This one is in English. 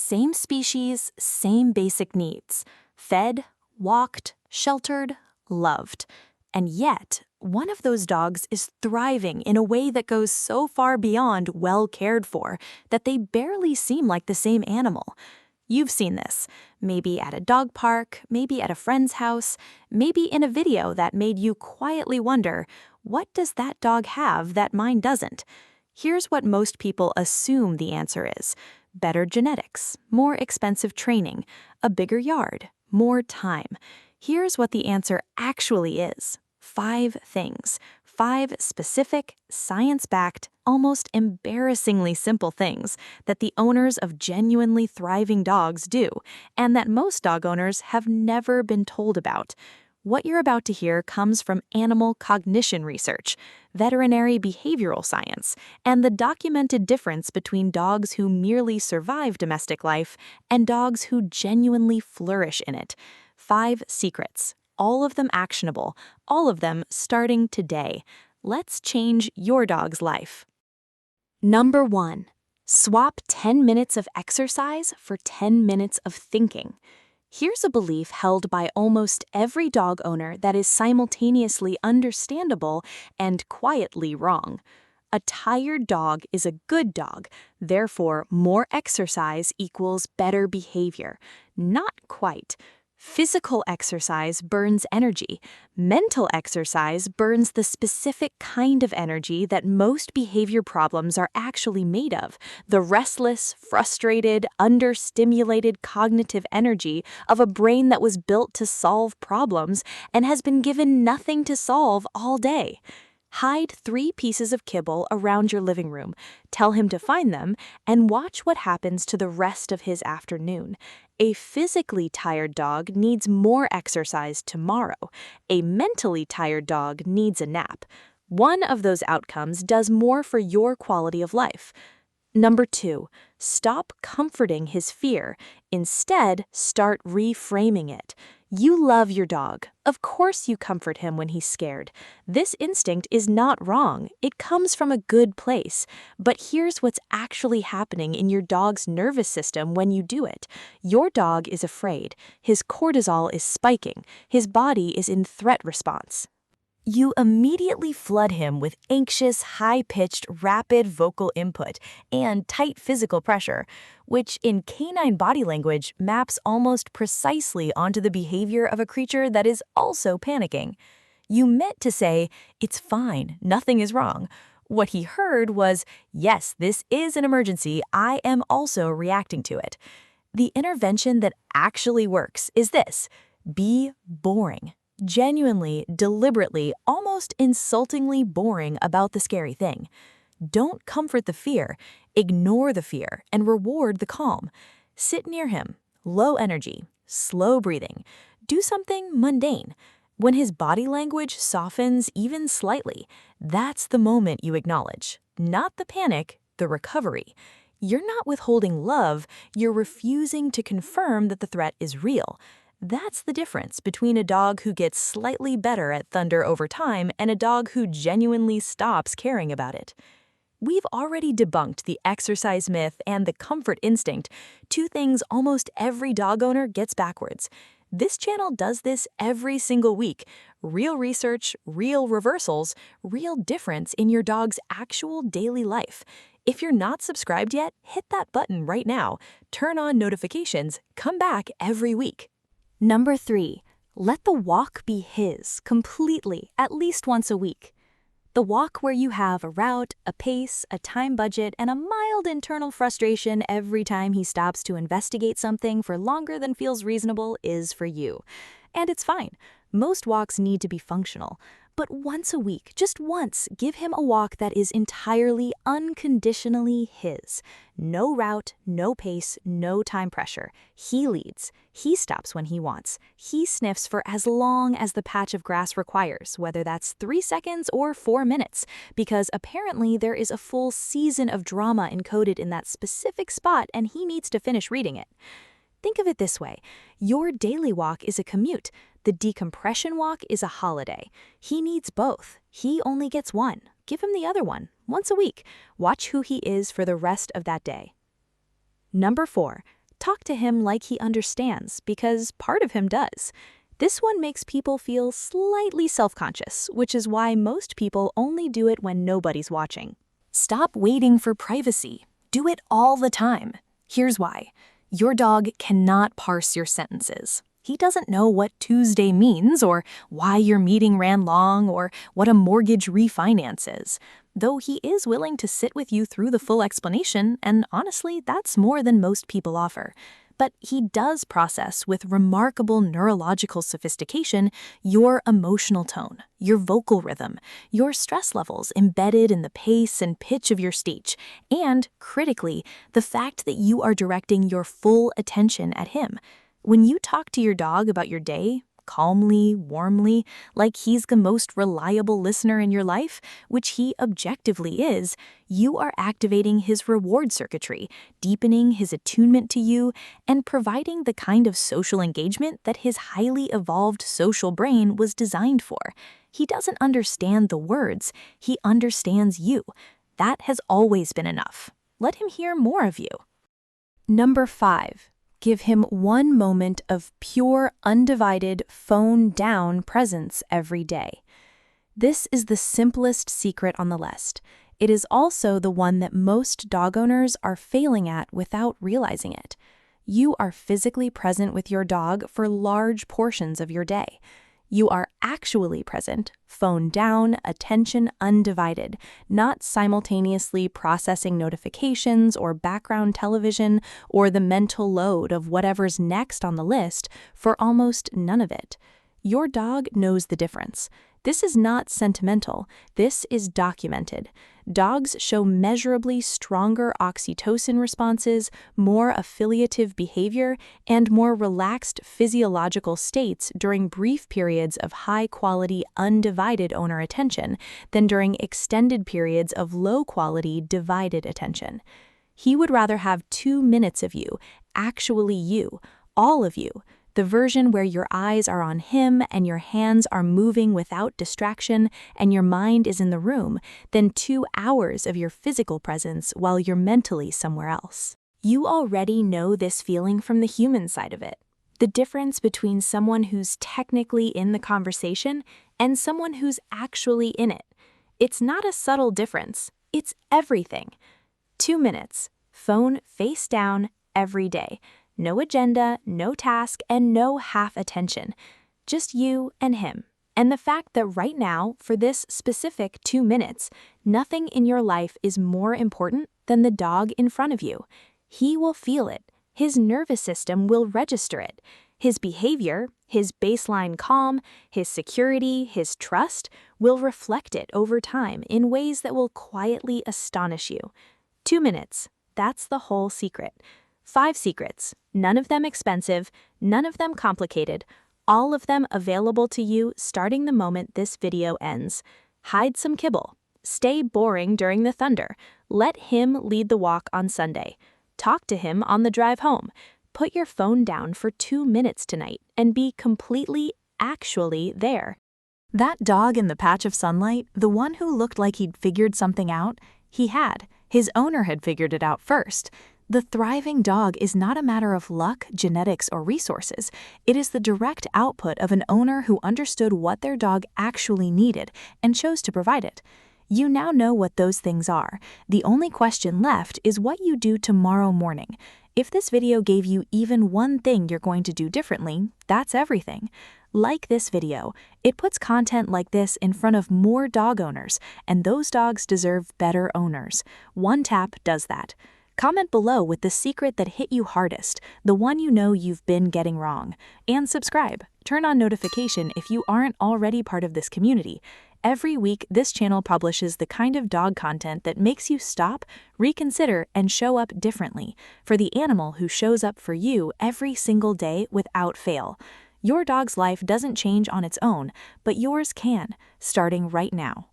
Same species, same basic needs. Fed, walked, sheltered, loved. And yet, one of those dogs is thriving in a way that goes so far beyond well cared for that they barely seem like the same animal. You've seen this, maybe at a dog park, maybe at a friend's house, maybe in a video that made you quietly wonder, what does that dog have that mine doesn't? Here's what most people assume the answer is: better genetics, more expensive training, a bigger yard, more time. Here's what the answer actually is: 5 things. 5 specific, science-backed, almost embarrassingly simple things that the owners of genuinely thriving dogs do, and that most dog owners have never been told about. What you're about to hear comes from animal cognition research, veterinary behavioral science, and the documented difference between dogs who merely survive domestic life and dogs who genuinely flourish in it. 5 secrets. All of them actionable, all of them starting today. Let's change your dog's life. Number 1. Swap 10 minutes of exercise for 10 minutes of thinking. Here's a belief held by almost every dog owner that is simultaneously understandable and quietly wrong. A tired dog is a good dog, therefore more exercise equals better behavior. Not quite. Physical exercise burns energy. Mental exercise burns the specific kind of energy that most behavior problems are actually made of, the restless, frustrated, understimulated cognitive energy of a brain that was built to solve problems and has been given nothing to solve all day. Hide 3 pieces of kibble around your living room, tell him to find them, and watch what happens to the rest of his afternoon. A physically tired dog needs more exercise tomorrow. A mentally tired dog needs a nap. One of those outcomes does more for your quality of life. Number 2, stop comforting his fear. Instead, start reframing it. You love your dog. Of course you comfort him when he's scared. This instinct is not wrong. It comes from a good place. But here's what's actually happening in your dog's nervous system when you do it. Your dog is afraid. His cortisol is spiking. His body is in threat response. You immediately flood him with anxious, high-pitched, rapid vocal input and tight physical pressure, which in canine body language maps almost precisely onto the behavior of a creature that is also panicking. You meant to say, "It's fine, nothing is wrong." What he heard was, "Yes, this is an emergency, I am also reacting to it." The intervention that actually works is this: be boring. Genuinely, deliberately, almost insultingly boring about the scary thing. Don't comfort the fear, ignore the fear, and reward the calm. Sit near him, low energy, slow breathing. Do something mundane. When his body language softens even slightly, that's the moment you acknowledge. Not the panic, the recovery. You're not withholding love, you're refusing to confirm that the threat is real. That's the difference between a dog who gets slightly better at thunder over time and a dog who genuinely stops caring about it. We've already debunked the exercise myth and the comfort instinct, 2 things almost every dog owner gets backwards. This channel does this every single week. Real research, real reversals, real difference in your dog's actual daily life. If you're not subscribed yet, hit that button right now. Turn on notifications. Come back every week. Number 3, let the walk be his, completely, at least once a week. The walk where you have a route, a pace, a time budget, and a mild internal frustration every time he stops to investigate something for longer than feels reasonable is for you. And it's fine. Most walks need to be functional. But once a week, just once, give him a walk that is entirely, unconditionally his. No route, no pace, no time pressure. He leads. He stops when he wants. He sniffs for as long as the patch of grass requires, whether that's 3 seconds or 4 minutes, because apparently there is a full season of drama encoded in that specific spot and he needs to finish reading it. Think of it this way. Your daily walk is a commute. The decompression walk is a holiday. He needs both. He only gets one. Give him the other one, once a week. Watch who he is for the rest of that day. Number 4, talk to him like he understands, because part of him does. This one makes people feel slightly self-conscious, which is why most people only do it when nobody's watching. Stop waiting for privacy. Do it all the time. Here's why. Your dog cannot parse your sentences. He doesn't know what Tuesday means, or why your meeting ran long, or what a mortgage refinance is. Though he is willing to sit with you through the full explanation, and honestly, that's more than most people offer. But he does process with remarkable neurological sophistication your emotional tone, your vocal rhythm, your stress levels embedded in the pace and pitch of your speech, and, critically, the fact that you are directing your full attention at him. When you talk to your dog about your day, calmly, warmly, like he's the most reliable listener in your life, which he objectively is, you are activating his reward circuitry, deepening his attunement to you, and providing the kind of social engagement that his highly evolved social brain was designed for. He doesn't understand the words, he understands you. That has always been enough. Let him hear more of you. Number 5. Give him 1 moment of pure, undivided, phone-down presence every day. This is the simplest secret on the list. It is also the one that most dog owners are failing at without realizing it. You are physically present with your dog for large portions of your day. You are actually present, phone down, attention undivided, not simultaneously processing notifications or background television or the mental load of whatever's next on the list for almost none of it. Your dog knows the difference. This is not sentimental. This is documented. Dogs show measurably stronger oxytocin responses, more affiliative behavior, and more relaxed physiological states during brief periods of high-quality, undivided owner attention than during extended periods of low-quality, divided attention. He would rather have 2 minutes of you, actually you, all of you, the version where your eyes are on him and your hands are moving without distraction and your mind is in the room, than 2 hours of your physical presence while you're mentally somewhere else. You already know this feeling from the human side of it. The difference between someone who's technically in the conversation and someone who's actually in it. It's not a subtle difference. It's everything. 2 minutes, phone face down every day. No agenda, no task, and no half attention. Just you and him. And the fact that right now, for this specific 2 minutes, nothing in your life is more important than the dog in front of you. He will feel it. His nervous system will register it. His behavior, his baseline calm, his security, his trust, will reflect it over time in ways that will quietly astonish you. 2 minutes. That's the whole secret. 5 secrets, none of them expensive, none of them complicated, all of them available to you starting the moment this video ends. Hide some kibble. Stay boring during the thunder. Let him lead the walk on Sunday. Talk to him on the drive home. Put your phone down for 2 minutes tonight and be completely, actually there. That dog in the patch of sunlight, the one who looked like he'd figured something out, he had. His owner had figured it out first. The thriving dog is not a matter of luck, genetics, or resources. It is the direct output of an owner who understood what their dog actually needed and chose to provide it. You now know what those things are. The only question left is what you do tomorrow morning. If this video gave you even one thing you're going to do differently, that's everything. Like this video, it puts content like this in front of more dog owners, and those dogs deserve better owners. One tap does that. Comment below with the secret that hit you hardest, the one you know you've been getting wrong. And subscribe. Turn on notification if you aren't already part of this community. Every week, this channel publishes the kind of dog content that makes you stop, reconsider, and show up differently for the animal who shows up for you every single day without fail. Your dog's life doesn't change on its own, but yours can, starting right now.